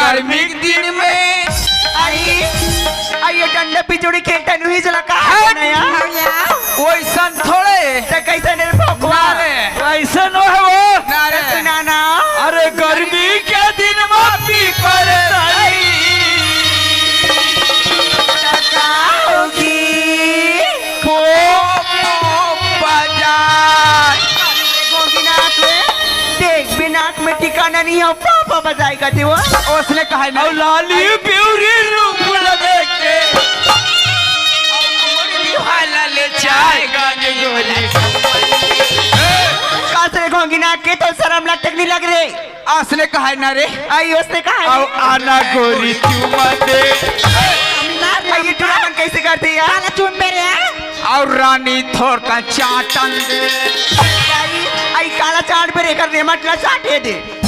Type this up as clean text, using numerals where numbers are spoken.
गर्मी के दिन में आई डंडे पिचोड़ी खेलता नहीं चला का कोई सन थोड़े तो कैसे ने भगवान ऐसा न है वो नाना अरे गर्मी के दिन में पी कर नाक में टिकाना नहीं है पापा बजाएगा थे वो उसने कहा ना लाली प्यूरी रूप लगे के ले जाएगा गोली कासे घोंगी नाक के तो शर्म लगने नहीं लग रही उसने कहा ना रे आई उसने कहा आओ आना गोरी चुमा दे ये टूर्नामेंट कैसे करते यार काला चुम मेरे और रानी थोड़ का चाटन दे आई काला चाट पे रेकर दे मतलब चाटे दे